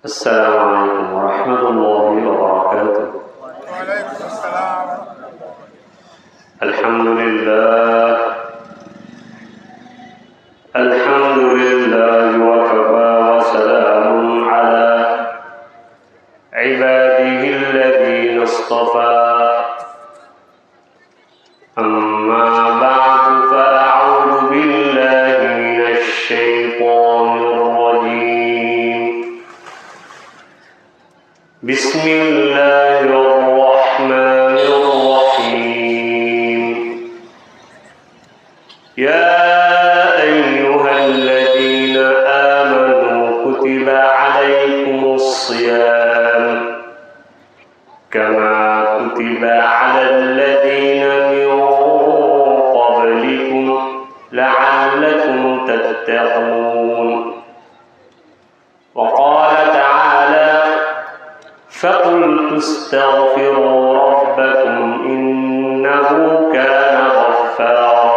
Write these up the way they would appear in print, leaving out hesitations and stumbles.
السلام عليكم ورحمة الله وبركاته. وعليكم السلام. الحمد لله الحمد لله وكفى وسلام على عباده الذين اصطفى أما بعد فأعوذ بالله من الشيطان الرجيم بسم الله الرحمن الرحيم يا أيها الذين آمنوا كتب عليكم الصيام كما كتب على الذين من قبلكم لعلكم تتقون وقال تعالى فقلت استغفروا ربكم إنه كان غفارا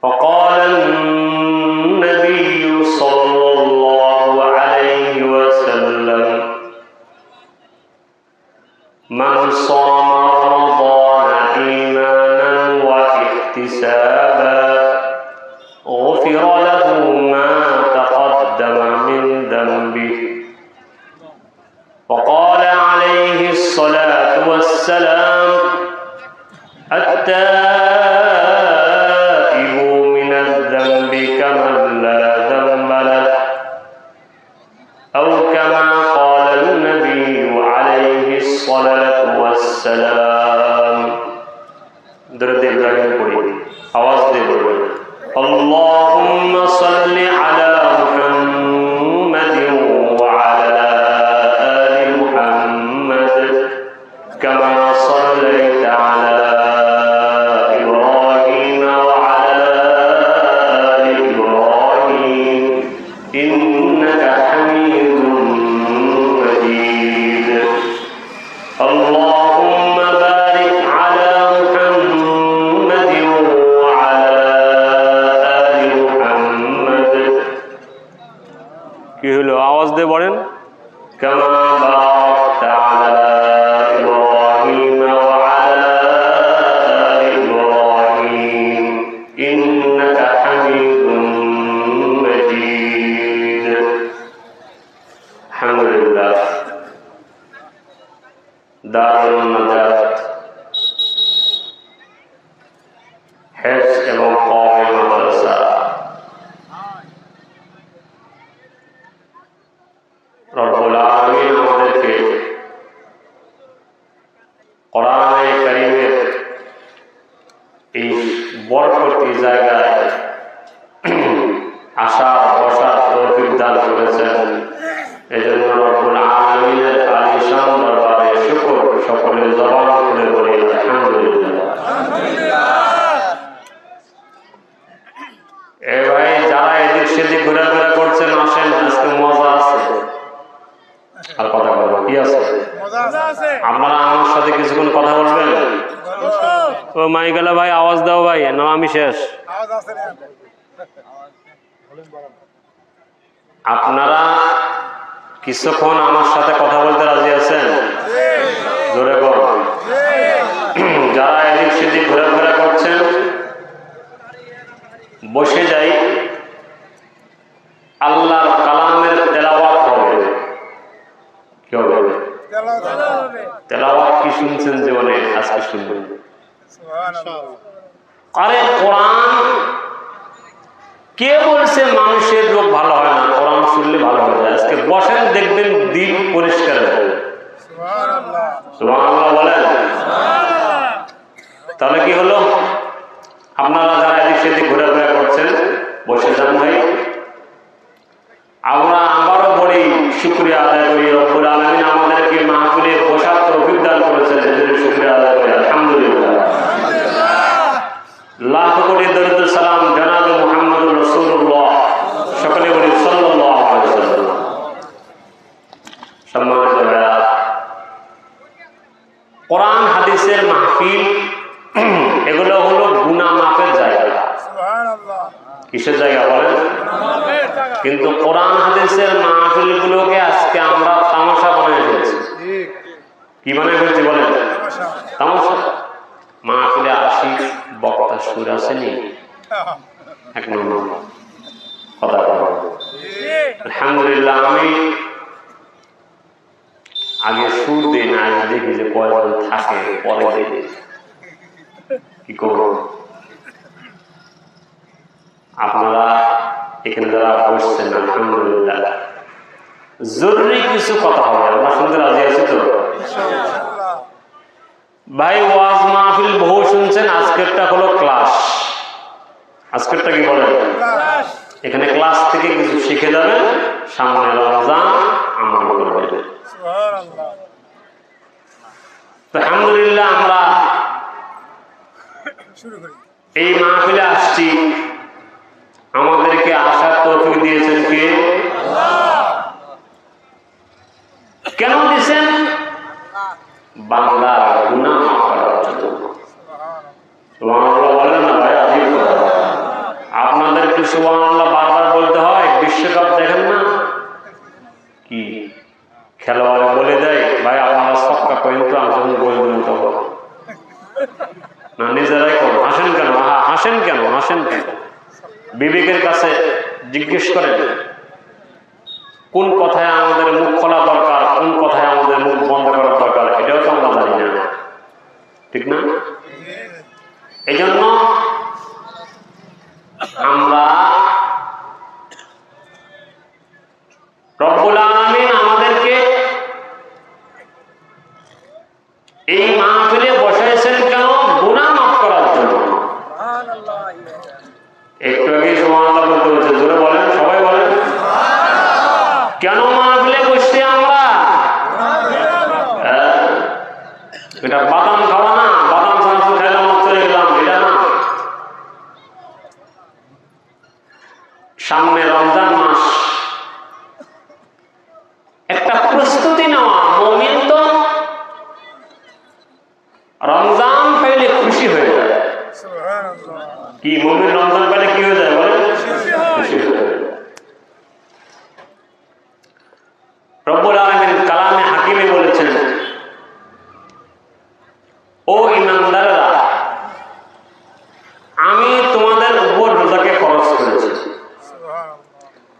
وقال النبي صلى الله عليه وسلم من صام رمضان إيمانا واحتسابا غفر له ما تقدم من ذنبه وقال عليه الصلاة والسلام التائب من الذنب كمن لا ذنب له أو كما قال النبي عليه الصلاة والسلام درد إبراهيم قولي آواز دے بولو اللهم صل على محمد وعلى آل محمد كما صليت على إبراهيم وعلى آل إبراهيم إنك حميد مجيد اللهم بارك على محمد وعلى آل محمد কি হলো আওয়াজ দিয়ে বলেন كما باركت على إبراهيم وعلى آل إبراهيم إنك حميد مجيد الحمد لله দারুল নাজাত হেফজ এবং কওমি মাদ্রাসা রব্বুল আলামিন আমাদেরকে কোরআনে কারীমের এই বরকতি জায়গায় আসা বসার তৌফিক দান করেছেন এজন্য রব্বুল আলামিনের আলিশান দরবারে শুকর সকলে জবান খুলে বলি আলহামদুলিল্লাহ। এ ভাই যারা এদিক সেদিক ঘোরাফেরা করছেন আসেন আজকে মজা আছে আর কথা বলবো কি আছে আপনারা আমার সাথে কিছুক্ষণ কথা বলবেন ও মাইকেলা ভাই আওয়াজ দাও ভাই না আমি শেষ আপনারা কিছুক্ষণ আমার সাথে কথা বলতে রাজি আছেন জোরে বল যারা এদিক সেদিক ঘোরাফেরা করছেন বসে যাই আল্লাহর কালামের তেলাওয়াত হবে কি হবে তেলাওয়াত কি শুনছেন জীবনে আজকে শুনবেন আরে কোরআন কে বলছে মানুষের রোগ ভালো হয় না কোরআন শুনলে ভালো হয়ে যায় আজকে বসেন দেখবেন দিল পরিষ্কার হবে সুবহানাল্লাহ বলেন তাহলে কি হলো আপনারা যারা এদিক সেদিক ঘোরাফেরা করছেন বসে যান ভাই আমরা আবারও বলি শুকরিয়া আদায় করি রব্বুল আলামিন আমাদেরকে মাহফিলে বসার তৌফিক দান করেছেন এজন্য শুকরিয়া আদায় করি আলহামদুলিল্লাহ লাখ কোটি দরুদ সালাম জনাবে মুহাম্মদুর রাসূলুল্লাহ সকলে বলি সাল্লাল্লাহু আলাইহি ওয়াসাল্লাম। সম্মানিত ভাইরা কোরআন হাদিসের মাহফিল এগুলো হলো গুনাহ মাফের জায়গা। সুবহানাল্লাহ। কিসের জায়গা বলেন? কিন্তু কোরআন হাদিসের মাহফিলগুলোকে আজকে আমরা তামাশা বানিয়ে ফেলছি। কি বানিয়ে ফেলছি বলেন? তামাশা। মাহফিলে আসি, বক্তা সুর আসেনি, এক নম্বর কথা বলবো। আলহামদুলিল্লাহ, আমি আগে সুর দিই না, আগে দেখি যে কয়জন থাকে, পরে দেখি কি করব। আপনারা এখানে যারা বসছেন, আলহামদুলিল্লাহ, জরুরি কিছু কথা হবে, আমরা শুনতে রাজি আছি তো? ভাই, ওয়াজ মাহফিল বহু শুনছেন, আজকেরটা হলো ক্লাস। আজকেরটা কি বলেন? এখানে ক্লাস থেকে কিছু শিখে যাবেন, সামনে রমজান আমল করবেন। আলহামদুলিল্লাহ, আমরা এই মাহফিলে আসছি, আমাদেরকে আসার তৌফিক দিয়েছেন কে? কেন দিয়েছেন? বান্দার গুনাহ মাফ করার জন্য। সুবহানাল্লাহ বলেন না ভাই, আজীব কথা। আপনাদেরকে সুবহানাল্লাহ বারবার বলতে হয়। বিশ্বকাপ দেখেন না, কি খেলোয়াড় বলে দেয়, ভাই আপনারা ছক্কা পর্যন্ত আমি যখন গোল দেবো তখন না, নিজেরাই করো। হাসেন কেন? হাসেন কেন? হাসেন কেন? বিবেকের কাছে জিজ্ঞেস করেন, কোন কথায় আমাদের মুখ খোলা দরকার, কোন কথায় আমাদের মুখ বন্ধ করা দরকার, এটাও তো আমরা জানি না, ঠিক না? এই জন্য আমরা রব্বুল আলামিন আমাদেরকে এই মাহফিলে বসাইছেন কেন? গুনাহ মাফ করার জন্য। একটু আগে সুবহানাল্লাহ বলতে হচ্ছে, জোরে বলেন, সবাই বলেন। কেন মাহফিলে বসছি আমরা? এটা বাদাম খাওয়া না, বাদাম সামসু খাইলাম চলে গেলাম, এটা না। সামনে রমজান মাস, একটা প্রস্তুতি নেওয়া। মুমিন তো রমজান পাইলে খুশি হয়ে যায়। কি মুমিন রমজান পাইলে কি হয়ে যায় বলেন? খুশি হয়ে যায়। রব্বুল আলামিন কালামে হাকিমে বলেছেন, ও ঈমানদাররা, আমি তোমাদের উপর রোজাকে ফরজ করেছি।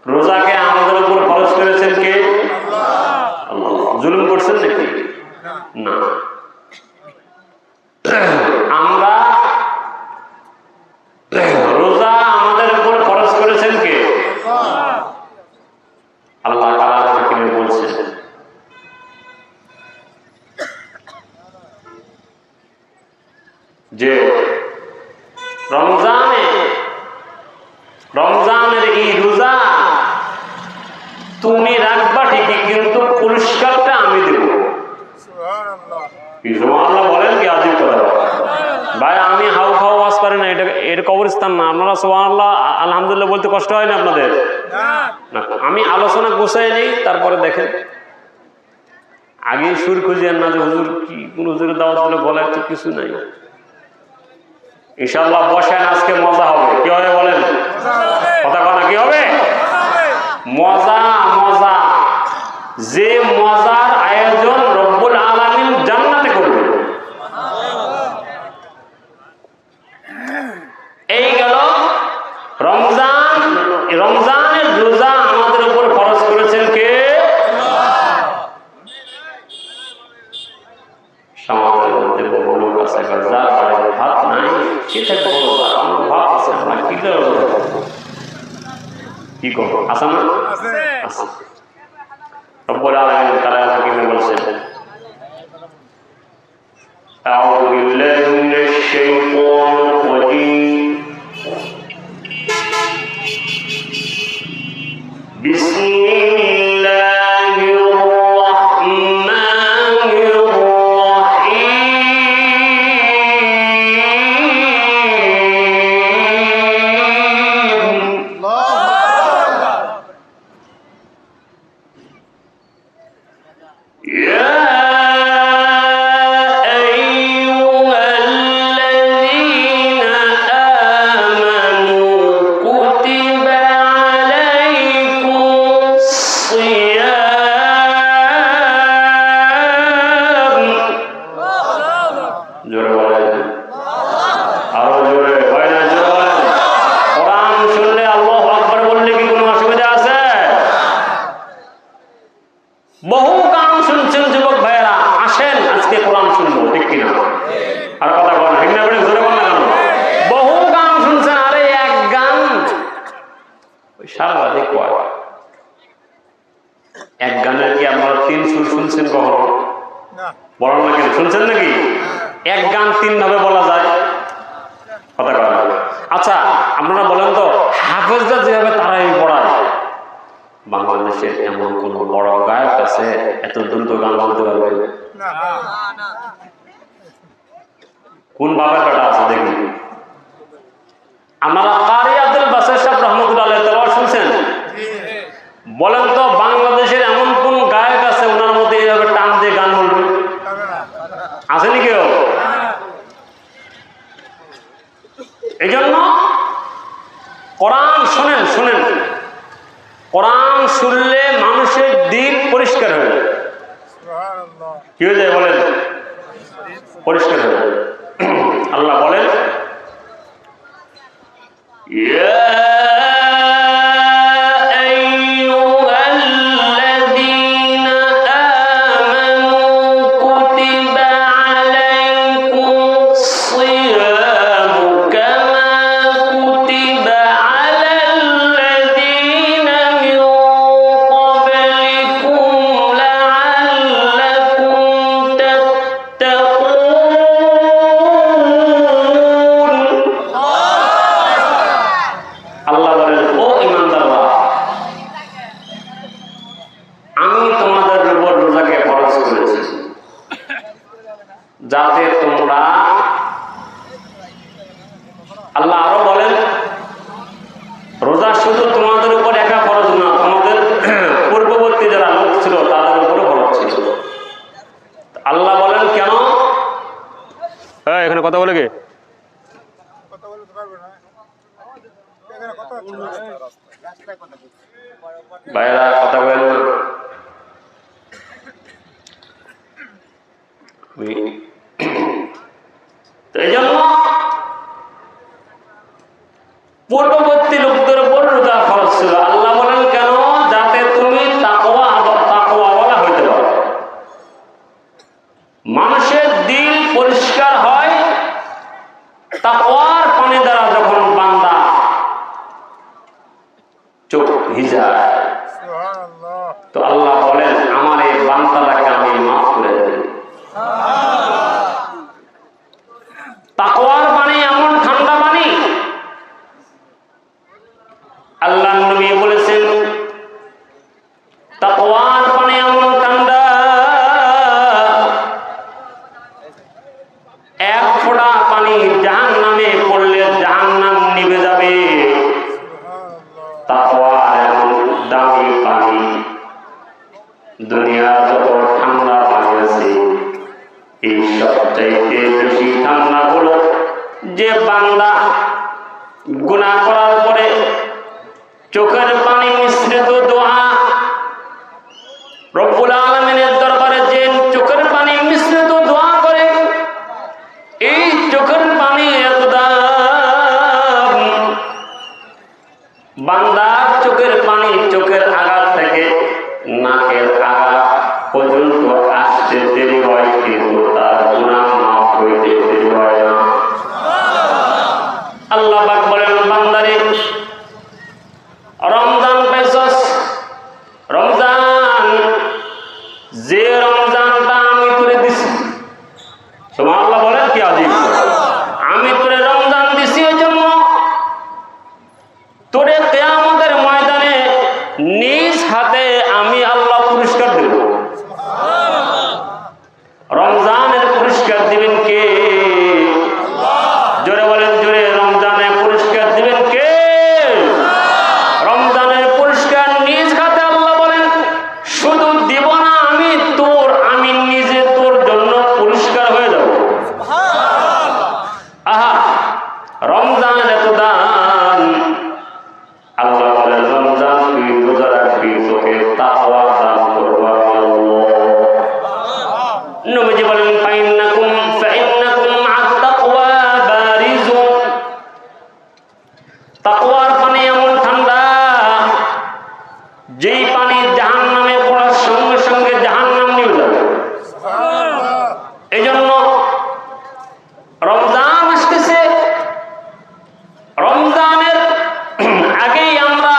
রোজাকে আমাদের উপর ফরজ করেছেন কে? আল্লাহ। জুলুম করছেন নাকি? না। আমরা রোজা আমাদের উপর ফরজ করেছেন কে? আল্লাহ কালামে হাকিমে বলছেন, যে রমজানের এই রোজা তুমি রাখবা ঠিকই, কিন্তু পুরস্কারটা আমি দেব। সুবহানাল্লাহ বলেন, কি আজীব কথা ভাই। আমি হাউ খাও ওয়াজ পারি না, এটা কবরস্থান না। আপনারা সুবহানাল্লাহ আলহামদুলিল্লাহ বলতে কষ্ট হয় না আপনাদের? না, আমি আলোচনা গুছাই নেই, তারপরে দেখেন। আগে সুর খুঁজিয়েন না যে হুজুর কি কোন হুজুরের দাওয়াত দিলে গলায় তো কিছু নাই। ইনশাআল্লাহ বসেন, আজকে মজা হবে। কি হবে বলেন? কথা কথা কি হবে? মজা। মজা, যে মজার আয়োজন রব্বুল আলামিন জান্নাতে করবে। এই গেল রমজান। রমজানের রোজা আমাদের উপর ফরজ করেছেন কে? সমাজের মধ্যে বড় লোক আছে, যার বাড়িতে ভাত নাই সে থেকে বড় আমার ভাত আছে, আমরা কি করবো? আসা না? আছে। রব্বুল আলামিন কালামে হাকিমে বলছেন, আউযু বিল্লাহি মিনাশ শাইতানির রাজীম, বিসমিল্লাহির রাহমানির رحيم. ওই সারা রাতে কয় এক গানের কি আপনারা 3 সুর শুনছেন কখনো? না বলেন না কেন, শুনছেন নাকি? এক গান 3 ভাবে বলা যায়? কথা কয় না। আচ্ছা আপনারা বলেন তো, হাফেজরা যেভাবে তারাই পড়ায়, বাংলাদেশের এমন কোন বড় গায়ক আছে এত দ্রুত গান বলতে পারবে? না কোন বাবার বেটা আছে দেখি? আমরা কারি আব্দুল বাসির সাহেব রহমতুল্লাহ আলাইহি তেলাওয়াত শুনছেন? বলেন তো বাংলাদেশের এমন কোন গায়ক আছে ওনার মধ্যে এইভাবে টান দিয়ে গান বলবে? আসেনি কেউ? এই জন্য কোরআন শুনেন, শুনেন, কোরআন শুনলে মানুষের দিল পরিষ্কার হয়ে যায়। সুবহানাল্লাহ। কি হয়ে যায় বলেন? পরিষ্কার হয়ে যায়। আল্লাহ বলেন যাতে তোমরা, আল্লাহ আরো বলেন রোজা শুধু তোমাদের উপর একা ফরজ না, তোমাদের পূর্ববর্তী যারা লোক ছিল তাদের উপরে ফরজ ছিল। আল্লাহ বলেন কেন? হ্যাঁ এখানে কথা বলে কে? কথা বলতে পারবে না, এখানে কথা হচ্ছে না, রাস্তায় কথা বলছে। ভাইরা কথা বলেন না। এই জন্য পূর্ববর্তী লোকদের উপর রোজা ফরজ ছিল। আল্লাহ বলেন কেন? যাতে তুমি তাকওয়াওয়ালা হইতে পারো, মানুষের দিল পরিষ্কার হয়। তাকওয়ার পানি দ্বারা যখন বান্দা চোখ ভিজায়, সুবহানাল্লাহ। তো আল্লাহ বলেন আমার এই বান্দাটাকে আমি মাফ করে দেব। তাকওয়ার পানি এমন ঠান্ডা পানি, আল্লাহ নবী বলেছেন তাকওয়ার পানি এমন ঠান্ডা, এক ফোঁটা পানি জাহান্নামে পড়লে জাহান্নাম নিভে যাবে। তাকওয়ার এমন দামি পানি, দুনিয়ার যত ঠান্ডা পানি আছে এই সবচাইতে বেশি ঠান্ডা হলো যে বান্দা গুনাহ করার পরে চোখের পানি মিশ্রিত দোয়া রব্বুল আলামিনের দরবারে যে চোখের পানি মিশ্রিত দোয়া করে, এই চোখের পানি এত দাম। বান্দার চোখের পানি চোখের আঘাত থেকে নাকের আঘাত পর্যন্ত আসতে দেরি হয়, কিন্তু তার গুনাহ মাফ হইতে দেরি হয় না। আল্লাহ পাক বলেন বান্দারে রমজান পাইছস, রমজান যে রমজানটা আমি করে দিছি, সুবহানাল্লাহ বলেন কি আজীব, আমি তোরে রমজান দিছি এই জন্য তোরে কিয়ামতের ময়দানে নিজ হাতে আমি আল্লাহ পুরস্কার দেব। রমজানের পুরস্কার দিবেন কে? জোরে বলেন জোরে, রমজানের পুরস্কার দিবেন কে? রমজানের পুরস্কার নিজ হাতে আল্লাহ বলেন শুধু দিব না আমি তোর, আমি নিজে তোর জন্য পুরস্কার হয়ে যাব। আহা রমজানের এত দাম। আল্লাহ বলেন রমজান তুই রোজা রাখবি, তোকে তাকওয়া দান করব আল্লাহ। নবীজি বলেন ফাইন্নাকুম আত-তাকওয়া বারিজুন, তাকওয়ার পানি এমন ঠান্ডা যেই পানি জাহান্নামে পড়ার সঙ্গে সঙ্গে জাহান্নাম নিয়ে যাবে। এই জন্য রমজান আসতেছে, রমজানের আগেই আমরা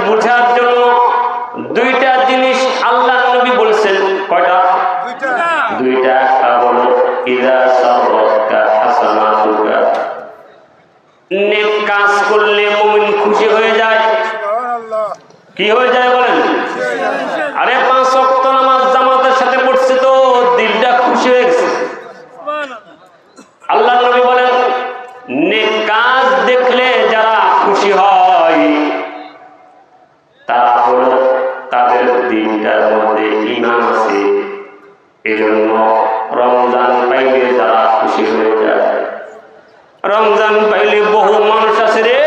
বুঝার জন্য দুইটা জিনিস আল্লাহ নবী বলছেন। কয়টা? দুইটা। একটা হলো ইযা সাররাকা হাসানাতুকা, নেক কাজ করলে মুমিন খুশি হয়ে যায়। কি হয়ে যায় বলেন? আরে 5 ওয়াক্ত নামাজ জামাতের সাথে পড়ছে তো দিলটা খুশি হয়ে গেছে। আল্লাহ নবী বলেন নেক কাজ দেখলে যারা খুশি হয় তারা হলো তাদের দিনটার মধ্যে ঈমান আছে। এজন্য রমজান পাইলে যারা খুশি হয়ে যায়। রমজান পাইলে বহু মানুষ আছে রে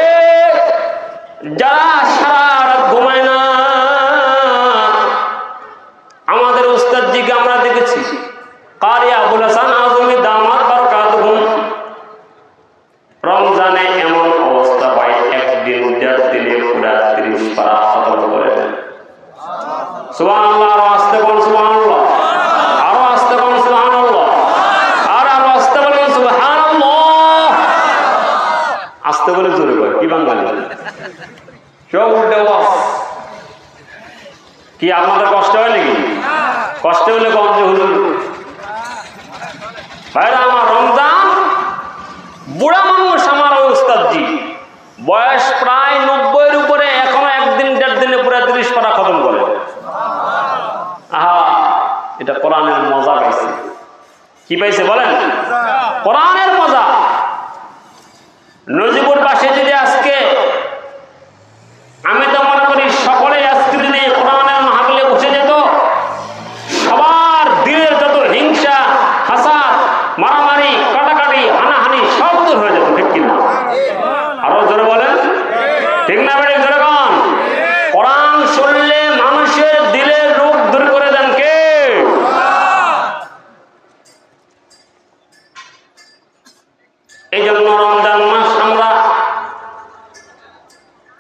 যারা সারা রাত ঘুমায় না। আমাদের উস্তাদ জিকে আমরা দেখেছি, কারি আবুল হাসান আজমি দামাত বারাকাতুহুম, রমজানে এমন অবস্থা হয় একদিন 1.5 দিনে পুরা 30 পারা খতম করে দেন। সুবহানাল্লাহ। আরো আস্তে বলুন সুবহানাল্লাহ, আরো আস্তে বলুন সুবহানাল্লাহ, আর আরো আস্তে বলুন সুবহানাল্লাহ। আস্তে বলে জোরে বল, কি বাঙালি সব উল্টে ওয়াজ। কি আপনাদের কষ্ট হয় নাকি? কষ্ট হলে গঞ্জ হুজুর ভাইরা আমার, রমজান বুড়া মানুষ আমার ওই উস্তাদজি বয়স প্রায় 90-এর উপরে, এখনো 1 দিন 1.5 দিনে পুরো 30 পারা খতম করে। আহা, এটা কোরআনের মজা পাইছে। কি পাইছে বলেন? কোরআনের মজা। নজিবুর পাশে যদি আজকে, আমি তো মনে করি সকলে আজকে যদি কোরআনের মাহফিলে বসে যেত, সবার দিনের যত হিংসা হাসাদ মারামারি কাটাকাটি হানাহানি সব দূর হয়ে যেত। ঠিক কিনা? আরো জোরে বলেন ঠিক না? বেড়ে জোরে কন। কোরআন শুনলে মানুষের দিলের রোগ দূর করে দেন কে? এই জন্য রমজান মাস আমরা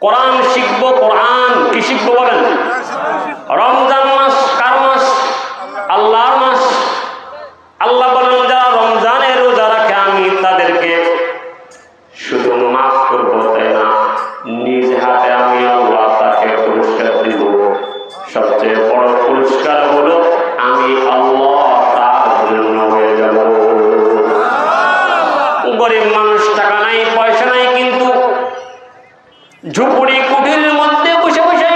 কোরআন শিখবো। কোরআন কি শিখবো বলেন? রমজান মাস কার মাস? আল্লাহর মাস। আল্লাহ বলেন যারা রমজানের রোজা রাখে আমি তাদেরকে শুধু মাফ করবো তাই না, নিজ হাতে আমি আল্লাহ তাকে পুরস্কার দিব। সবচেয়ে বড় পুরস্কার হলো আমি আল্লাহ তার জন্য হয়ে যাব। গরিব মানুষ, টাকা নাই পয়সা নাই, কিন্তু ঝুপড়ি কুঠির মধ্যে বসে বসে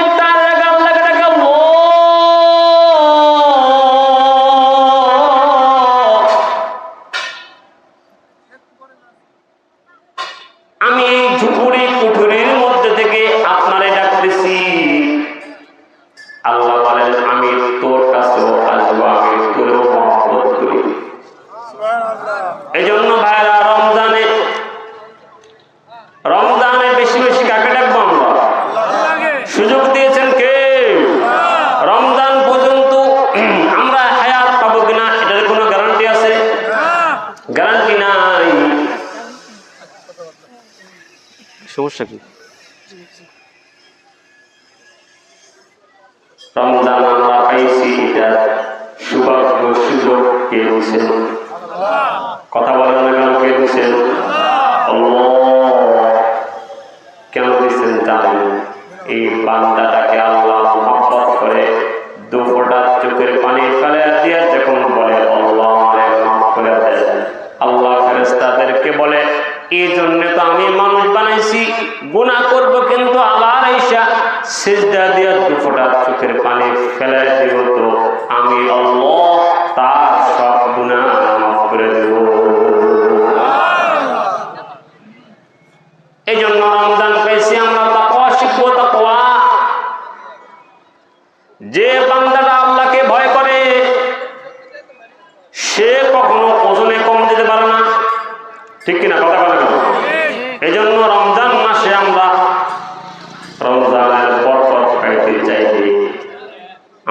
আমি এই ঝুপড়ি কুঠুরির মধ্যে থেকে আপনারে ডাকতেছি। আল্লাহ বলেন আমি তোর কাছেও আসবো, আমি তোরও মহব্বত করি। এই জন্য ভাইরা রমজানে বেশি বেশি কাকে ডাকবো আমরা? সুযোগ দিয়েছেন কে? রমজান পর্যন্ত আমরা হায়াত পাবো কিনা এটার কোনো গ্যারান্টি আছে? গ্যারান্টি নাই। সমস্যা কি? রমজান আমরা পাইছি, এটা সৌভাগ্য সুযোগ কে দিয়েছেন? কথা বলেন না কেন? কে দিয়েছেন? কেন দিচ্ছেন জানেন? এই বান্দাটাকে আল্লাহ মহব্বত করে 2 ফোঁটা চোখের পানি ফেলে দিয়ে যখন বলে আল্লাহ আমারে মাফ করে দেন, আল্লাহ ফেরেশতাদেরকে বলে এই জন্য তো আমি মানুষ বানাইছি, গুনাহ করব কিন্তু আল্লাহর ঈশা সিজদা দিয়ে 2 ফোঁটা চোখের পানি ফেলে দিব তো আমি আল্লাহ তার সব গুনাহ মাফ করে দেব। এই জন্য রমজান পাইছি আমরা তাকওয়া শিখবো। তাকওয়া, যে বান্দাটা আল্লাহকে ভয় করে সে কখনো ওজনে কম দিতে পারে না। ঠিক কিনা? কথা বলে না? এই জন্য রমজান মাসে আমরা রমজানের বরকত পাইতে চাইলে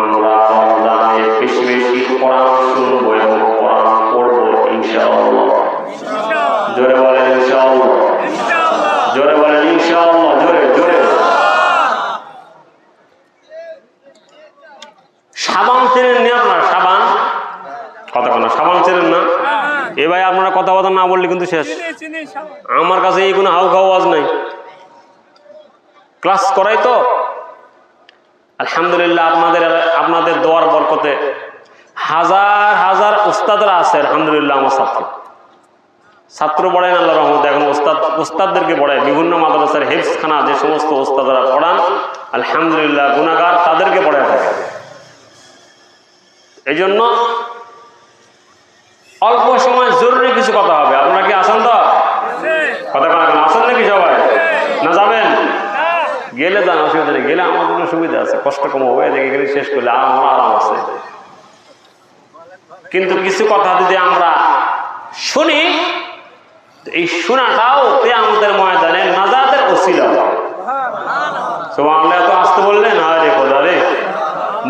আমরা রমজানে বেশি বেশি কোরআন শুনবো এবং কোরআন পড়বো ইনশাআল্লাহ। জোরে বলেন ইনশাআল্লাহ, জোরে বলেন ইনশাআল্লাহ, জোরে জোরে। সাবান চেনেন না আপনারা? সাবান কথা বলেন, সাবান চেনেন না? এ ভাই আপনারা কথা বলা না বললে কিন্তু শেষ। আমার কাছে এই কোনো হাউ খাওয়া আওয়াজ নাই, ক্লাস করাই তো। আলহামদুলিল্লাহ আপনাদের দোয়ার বরকতে হাজার হাজার উস্তাদরা আছে। আলহামদুলিল্লাহ আমার ছাত্র পড়েন আল্লাহর রহমতে, এখন উস্তাদদেরকে পড়ায় বিভিন্ন মাদ্রাসার হেফজখানা যে সমস্ত উস্তাদরা পড়ান আলহামদুলিল্লাহ গুনাহগার তাদেরকে পড়ায় থাকে। এই জন্য অল্প সময় জরুরি কিছু কথা হবে। আপনারা কি আসেন তো? কথা কেন আসেন নাকি সবাই? না যাবেন? গেলে যান, অসুবিধা নেই। গেলে আমার জন্য সুবিধা আছে, কষ্ট কম হবে। এদিকে গেলে শেষ করলে আমার আরাম আছে। কিন্তু কিছু কথা যদি আমরা শুনি, এই শোনাটাও কিয়ামতের ময়দানে নাজাতের ওসিলা হবে। সুবহানাল্লাহ। এত আসতে বললেন, আরে খোদা রে,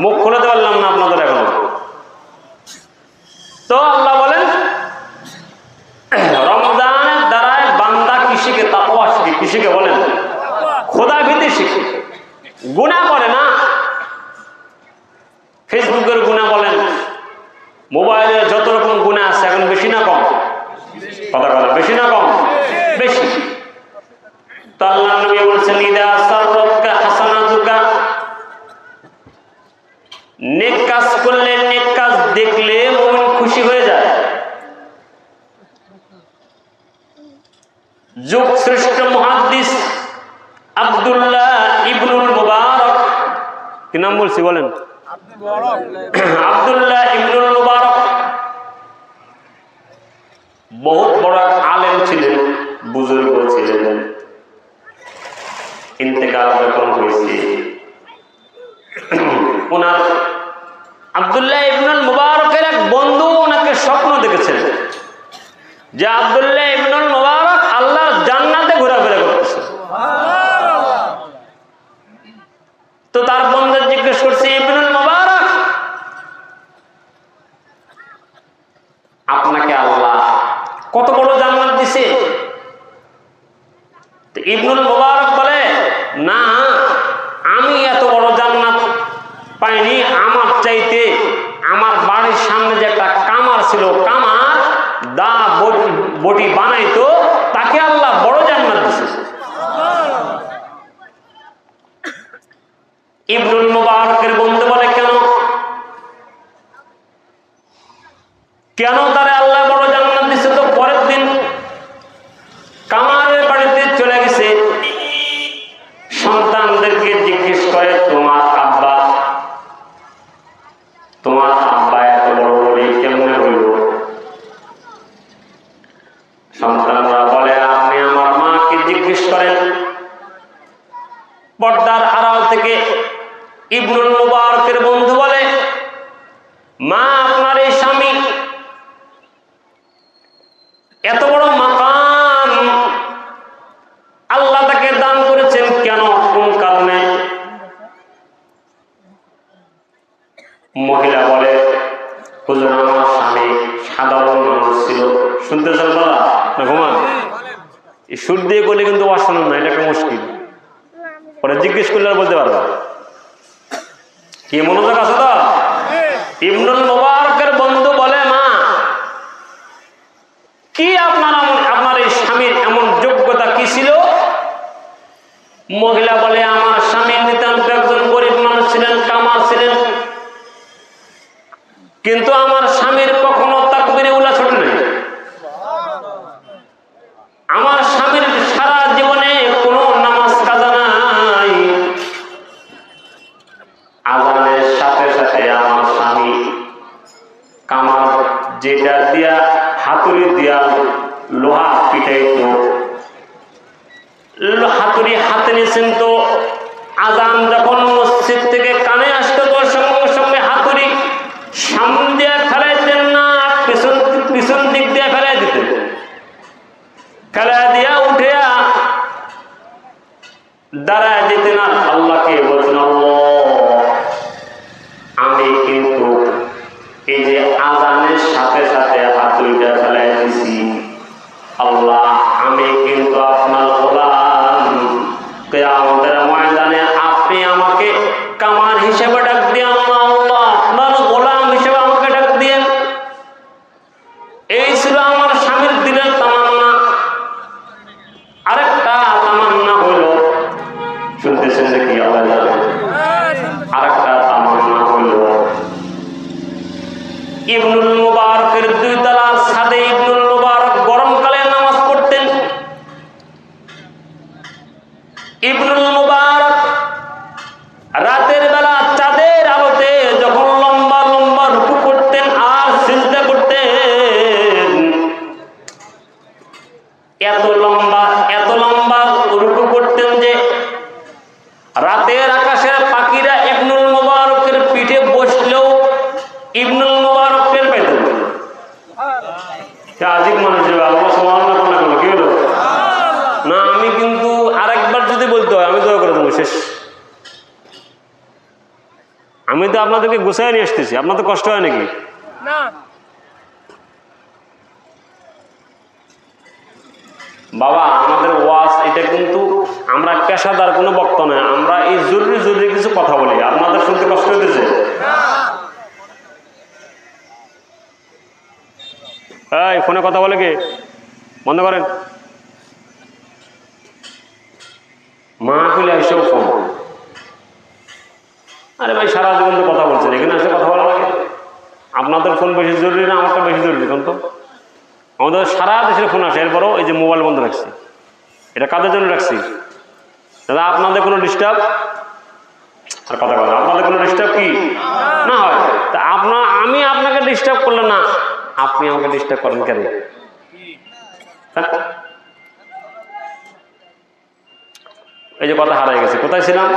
মুখ খোলাতে পারলাম না আপনাদের এখন। তো আল্লাহ বলেন রমজানের দ্বারায় বান্দা কৃষিকে তাকওয়া শিখে, কৃষিকে বলেন খোদা ভীতি শিখে। গুনাহ করে না, ফেসবুকের গুনাহ বলেন, মোবাইলের যত রকম গুনাহ আছে এখন বেশি না কম? কথা বলা বেশি না কম? বেশি। তো আল্লাহ নবী বলেছেন ইদা সাররাতকা হাসানাতুকা, নেক কাজ করলে, নেক কাজ দেখলে মুমিন খুশি হয়ে যায়। যুগ শ্রেষ্ঠ মুহাদ্দিস আব্দুল্লাহ ইবনুল মুবারক, কি নাম বলছি বলেন? আব্দুল্লাহ ইবনুল মুবারক বহুত বড় আলেম ছিলেন, বুজুর্গ ছিলেন। ইন্তেকাল যখন হয়েছে, ওনার আব্দুল্লাহ ইবনুল মুবারকের এক বন্ধু ওনাকে স্বপ্ন দেখেছেন যে আব্দুল্লাহ ইবনুল মুবারক আল্লাহর জান্নাতে ঘোরাফেরা করতেছে। তো তার বন্ধু জিজ্ঞেস করছে, ইবনুল মুবারক, আপনাকে আল্লাহ কত বড় জান্নাত দিছে? ইবনুল মুবারক বলে, না, আমি এত বড় জান্নাত পাইনি। আমার চাইতে আমার বাড়ির সামনে যে একটা কামার ছিল, কামার দা বটি বানাইতো, তাকে আল্লাহ বড় জান্নাত দিছে। ইবনুল মুবারকের বন্ধু বলে, কেন কেন তারে আল্লাহ বড় জান্নাত দিছে? তো পরের দিন কামারের বাড়িতে চলে গেছে, সন্তানদেরকে জিজ্ঞেস করে, তোমার আব্বা এত বড় বড় কেমনে হইল? সন্তানরা বলে, আপনি আমার মাকে জিজ্ঞেস করেন। পর্দার আড়াল থেকে ইবনুল মুবারকের বন্ধু বলে, মা, আপনার এই স্বামী এত বড় মাকাম আল্লাহ তাকে দান করেছেন, কেন, কোন কারণে? মহিলা বলে, হুজুর, আমার স্বামী সাধারণ মানুষ ছিল। শুনতেছেন দাদা না ঘুমান? এই সুর দিয়ে করলে কিন্তু অশোনেন না, এটা একটা মুশকিল। পরে জিজ্ঞেস করলে আর বলতে পারবা। কি মনোযোগ আছে তো? ইবনুল মুবারকের বন্ধু বলে, মা, কি আপনার এই স্বামীর এমন যোগ্যতা কি ছিল? মহিলা বলে, আমার স্বামী নিতান্ত একজন গরিব মানুষ ছিলেন, কামার ছিলেন, কিন্তু আমার স্বামীর কখনো তাকবীরে উলা ছোটে নাই। আমার স্বামীর সারা জীবনে কোনো নামাজ কাজা নাই। আজানের সাথে সাথে আমার স্বামী কামার যেটা দিয়া হাতুড়ি দিয়া লোহা পিটাইতো, হাতুড়ি হাতে নিয়েছেন, তো আজান যখন মসজিদ থেকে কানে আসতো, তো সঙ্গে সঙ্গে হাতুড়ি সামনে দিয়ে ফেলাইতেন না, পিছন দিক দিয়ে ফেলাই দিতেন। ফেলা দিয়া উঠে দাঁড়ায় দিতেন আর আল্লাহকে বলতেন, আমি কিন্তু এই যে আজানের সাথে সাথে হাতুড়িটা ফেলাই দিছি, আল্লাহ, আমি কিন্তু আপনার গোলাম। কিয়ামতের ময়দানে আপনি আমাকে কামার হিসেবে ডাক দিয়ে, আল্লাহ, আপনার গোলাম হিসেবে আমাকে ডাক দিয়েন। এই ছিল আমার স্বামীর দিলের তামান্না। আরেকটা তামান্না হইল, শুনতেছেন নাকি? আরেকটা ইবনুল মুবারকের 2 তলা ছাদে ইবনুল মুবারক গরমকালে নামাজ পড়তেন। ইবনুল মুবারক রাতের বেলা চাঁদের আলোতে যখন লম্বা লম্বা রুকু করতেন আর সিজদা করতেন, এত লম্বা রুকু করতেন যে রাতের আকাশের পাখিরা ইবনুল মুবারকের পিঠে বসলেও ইবনুল মুবারক টের পাইতেন না। আজিব মানুষ আল্লাহ সুবহানাহু ওয়া তাআলা কি হলো না। আমি কিন্তু আরেকবার যদি বলতে হয় আমি দোয়া করে দেবো শেষ। আমি তো আপনাদেরকে গুছায় নিয়ে আসতেছি, আপনার তো কষ্ট হয় নাকি না? বাবা আমাদের ওয়াজ এটা কিন্তু আমরা পেশাদার কোনো বক্তা নয়, আমরা এই জরুরি কিছু কথা বলি। আপনাদের শুনতে কষ্ট হইতেছে? এই ফোনে কথা বলে কে? বন্ধ করেন। মাহফিলে এসেও ফোন। আরে ভাই সারা জীবন তো কথা বলছেন, এখানে এসে কথা বলা লাগে? আপনাদের ফোন বেশি জরুরি না আমারটা বেশি জরুরি? কোন তো আমাদের সারা দেশের ফোন আসে, এরপরও এই যে মোবাইল বন্ধ রাখছি, এটা কাদের জন্য রাখছি? দাদা আপনাদের কোনো ডিস্টার্ব আর কথা বলেন, আপনাদের কোনো ডিস্টার্ব কি না হয়? তা আমি আপনাকে ডিস্টার্ব করলে না, আপনি আমাকে ডিস্টার্ব করেন কেন? এই যে কথা হারাই গেছে, কোথায় ছিলাম?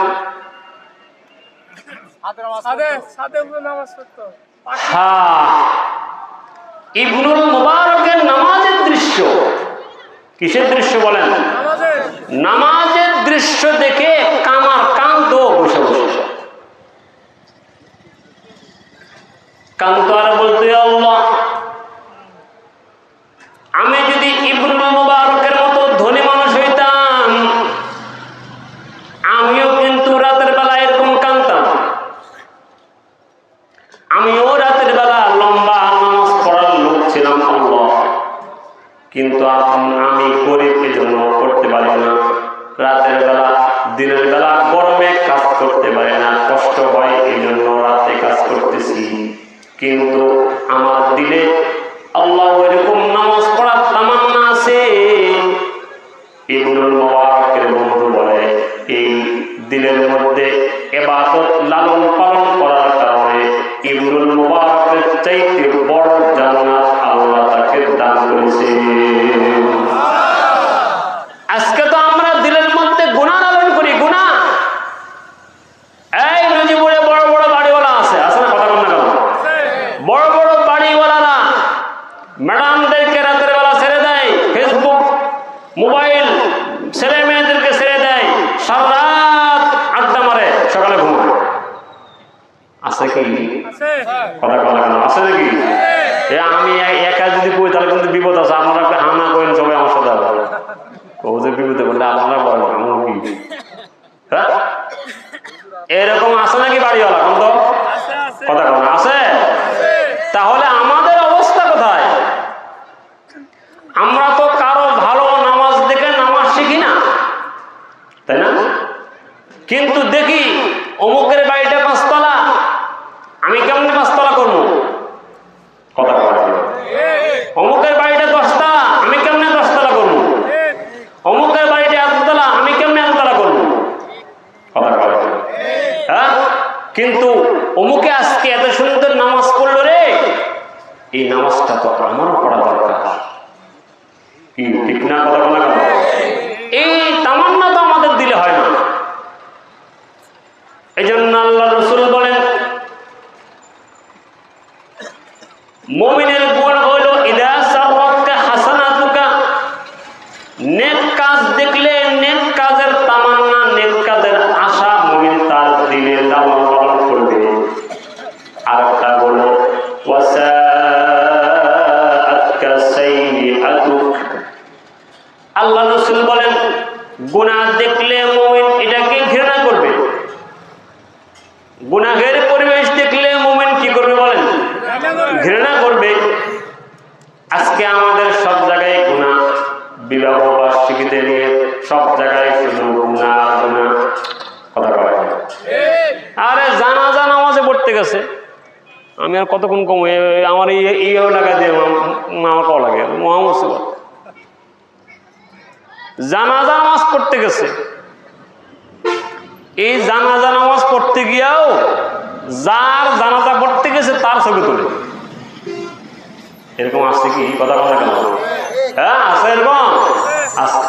হ্যাঁ, ইবনুল মুবারকের নামাজের দৃশ্য। কিসের দৃশ্য বলেন? নামাজের দৃশ্য দেখে কামার কান্ত বসে বসে কান্ত আর বলতে, আল্লাহ আমি যদি ইবনুল মুবারকের মতো ধনী মানুষ হইতাম আমিও কিন্তু রাতের বেলা এরকম কাঁদতাম, আমিও রাতের বেলা লম্বা নামাজ পড়ার লোক ছিলাম আল্লাহ, কিন্তু আমি গরিব এই জন্য করতে পারি না। রাতের বেলা দিনের বেলা গরমে কাজ করতে পারি না, কষ্ট হয় এই জন্য রাতে কাজ করতেছি। কিন্তু আমার দিলে আল্লাহ এরকম নামাজ পড়ার তামান্না আছে। ইবনুল মুবারকের বন্ধু বলে এই দিলের মধ্যে ইবাদত লালন পালন করার কারণে ইবনুল মুবারকের চাইতে বড় জান্নাত আল্লাহ তাকে দান করেছে। আজকে তো আমরা দিলের মধ্যে গুনাহ লালন করি, গুনাহ। এই নজিপুরে বড় বড় বাড়িওয়ালা আছে না? কথা বল না কেন? বড় বড় বাড়িওয়ালারা ম্যাডামদেরকে রাতের বেলা ছেড়ে দেয়, ফেসবুক মোবাইল ছেলে মেয়েদেরকে ছেড়ে দেয়, সারা রাত আড্ডা মারে, সকালে ঘুমায়। আছে কি? কথা বলা কেন? আছে নাকি? আমি একা যদি কই তাহলে কিন্তু বিপদ আছে। আপনারা একটা হানা করেন সবাই আমার সাথে, ওদের বিপদে বললে আপনারা বলেন আমার কি? হ্যাঁ এরকম আছে নাকি বাড়িওয়ালা? কোন তো কথা বলেন আছে? তাহলে আমাদের অবস্থা কোথায়? আমরা তো কারো ভালো নামাজ দেখে নামাজ শিখি না, তাই না? কিন্তু দেখি অমুকের বাড়িটা 5 তলা, আমি কেমনি 5 তলা করবো? কথা বলেন। অমুকের বাড়িটা 10 তলা, আমি কেমনে 10 তলা করবো? অমুকের বাড়িটা 1 তলা, আমি কেমনে 1 তলা করবো? কথা বলেন। হ্যাঁ, কিন্তু অমুকে আজকে এত সুন্দর নামাজ পড়লো রে, এই নামাজটা তো আমারও পড়া দরকার। কি ঠিক না? কথা বলা কেন? এই তামান্না তো আমাদের দিলে হয় না। এই জন্য আল্লাহ রাসূল বলেন মুমিনের গুণ হলো ইদা সাররাকা হাসানাতুকা, নেক কাজ দেখলে নেক কাজের তামান্না, নেক কাজের আশা মুমিন তার দিলে লালন পালন করবে। আর তা হলো ওয়াসাআতকা সাইয়্যাতুক, আল্লাহ রাসূল বলেন গুনাহ দেখলে মুমিন এটাকে ঘৃণা করবে। গুনাহের পরিবেশ দেখলে মুমিন কি করবে বলেন? ঘৃণা করবে। আজকে আমাদের সব জায়গায় গুনাহ, বিবাহ বার্ষিকীতে নিয়ে সব জায়গায় শুধু গুনাহ গুনাহ। কথা বলে আরে জানাজা নামাজে পড়তে গেছে, আমি আর কতক্ষণ কম আমার এই টাকা দিয়ে আমার কল লাগে মহা মুসিবত। জানাজা নামাজ পড়তে গেছে, এই জানাজা নামাজ পড়তে গিয়াও যার জানাজা পড়তে গেছে তার ছবি তোলে। এরকম আসছে কি কথা বলা কেন? হ্যাঁ আছে এরকম আছে।